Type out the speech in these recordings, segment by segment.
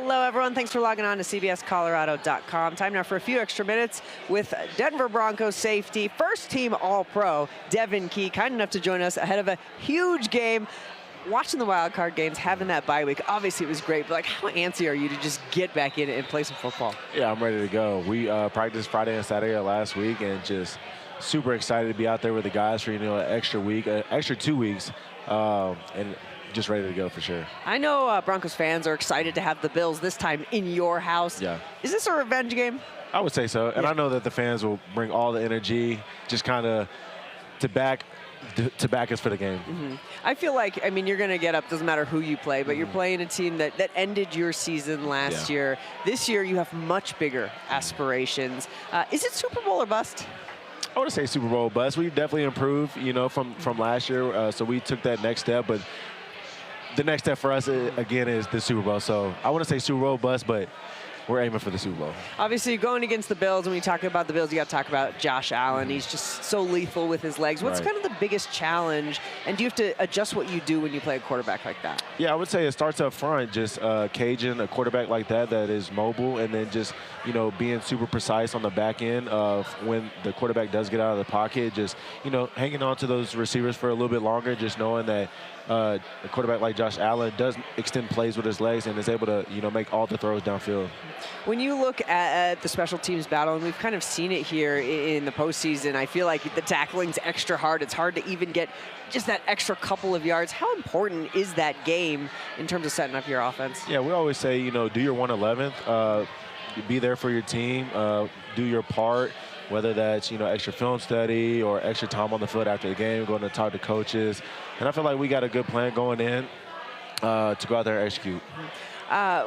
Hello, everyone. Thanks for logging on to CBSColorado.com. Time now for a few extra minutes with Denver Broncos safety, first team All-Pro, Devon Key, kind enough to join us ahead of a huge game. Watching the wild card games, having that bye week, obviously it was great, but like, how antsy are you to just get back in and play some football? Yeah, I'm ready to go. We practiced Friday and Saturday last week, and just super excited to be out there with the guys for, an extra week, extra 2 weeks, and just ready to go for sure. I know Broncos fans are excited to have the Bills this time in your house. Yeah. Is this a revenge game? I would say so, and Yeah. I know that the fans will bring all the energy, just kind of to back us for the game. Mm-hmm. I feel like, you're going to get up, doesn't matter who you play, but you're playing a team that ended your season last year. This year, you have much bigger aspirations. Is it Super Bowl or bust? I would say Super Bowl bust. We've definitely improved, from last year, so we took that next step, but the next step for us, again, is the Super Bowl. So I want to say Super Bowl bust, but we're aiming for the Super Bowl. Obviously, going against the Bills, when you talk about the Bills, you got to talk about Josh Allen. He's just so lethal with his legs. What's kind of the biggest challenge, and do you have to adjust what you do when you play a quarterback like that? Yeah, I would say it starts up front, just caging a quarterback like that is mobile, and then just, being super precise on the back end of when the quarterback does get out of the pocket, just, hanging on to those receivers for a little bit longer, just knowing that a quarterback like Josh Allen does extend plays with his legs and is able to, make all the throws downfield. When you look at the special teams battle, and we've kind of seen it here in the postseason, I feel like the tackling's extra hard. It's hard to even get just that extra couple of yards. How important is that game in terms of setting up your offense? Yeah, we always say, do your 1/11th, be there for your team, do your part, whether that's, extra film study or extra time on the field after the game, going to talk to coaches. And I feel like we got a good plan going in to go out there and execute.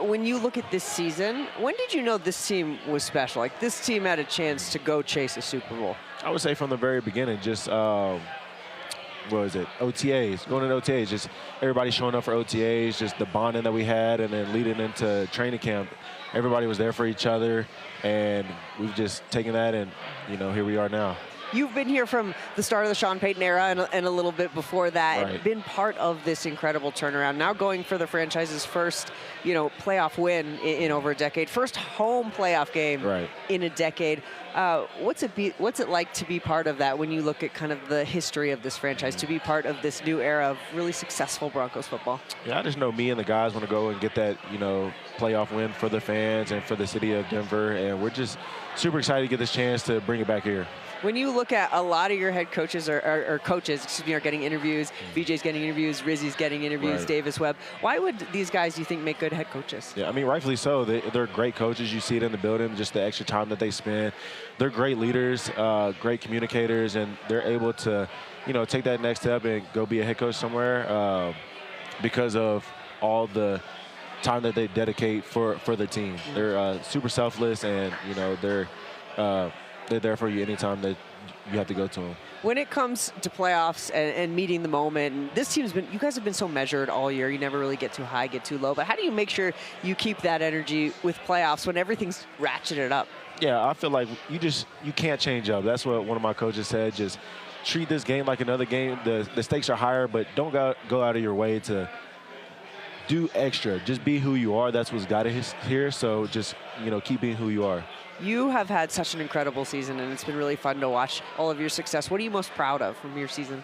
When you look at this season, when did you know this team was special? Like, this team had a chance to go chase a Super Bowl? I would say from the very beginning, just, OTAs, going to OTAs, just everybody showing up for OTAs, just the bonding that we had, and then leading into training camp. Everybody was there for each other, and we've just taken that, and, here we are now. You've been here from the start of the Sean Payton era and a little bit before that, Right. and been part of this incredible turnaround. Now going for the franchise's first, playoff win in over a decade, first home playoff game in a decade. What's it like to be part of that when you look at kind of the history of this franchise, to be part of this new era of really successful Broncos football? Yeah, I just know me and the guys want to go and get that, playoff win for the fans and for the city of Denver, and we're just super excited to get this chance to bring it back here. When you look at a lot of your head coaches or coaches, are getting interviews, VJ's getting interviews, Rizzy's getting interviews, Davis Webb, why would these guys, you think, make good head coaches? Yeah, rightfully so. They're great coaches. You see it in the building, just the extra time that they spend. They're great leaders, great communicators, and they're able to, take that next step and go be a head coach somewhere because of all the time that they dedicate for the team. They're super selfless, and, they're there for you anytime that you have to go to them. When it comes to playoffs and meeting the moment, and this team's you guys have been so measured all year. You never really get too high, get too low. But how do you make sure you keep that energy with playoffs when everything's ratcheted up? Yeah, I feel like you can't change up. That's what one of my coaches said. Just treat this game like another game. The stakes are higher, but don't go out of your way to do extra. Just be who you are. That's what's got us here. So just, keep being who you are. You have had such an incredible season, and it's been really fun to watch all of your success. What are you most proud of from your season?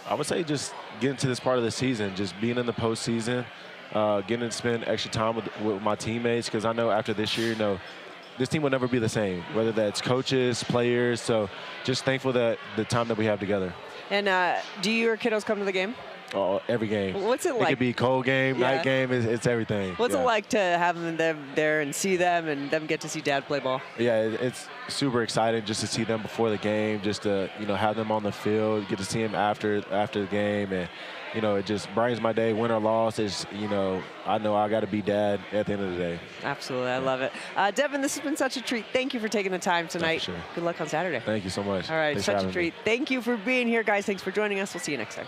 I would say just getting to this part of the season, just being in the postseason, getting to spend extra time with my teammates, because I know after this year, this team will never be the same, whether that's coaches, players. So just thankful that the time that we have together. And do your kiddos come to the game? Oh, every game. What's it like? It could be cold game, night game. It's everything. What's it like to have them there and see them and them get to see Dad play ball? Yeah, it's super exciting just to see them before the game, just to have them on the field, get to see them after the game, and it just brightens my day. Win or loss, is I know I got to be Dad at the end of the day. Absolutely, I love it. Devon, this has been such a treat. Thank you for taking the time tonight. Sure. Good luck on Saturday. Thank you so much. All right, Thanks such a treat. Thank you for being here, guys. Thanks for joining us. We'll see you next time.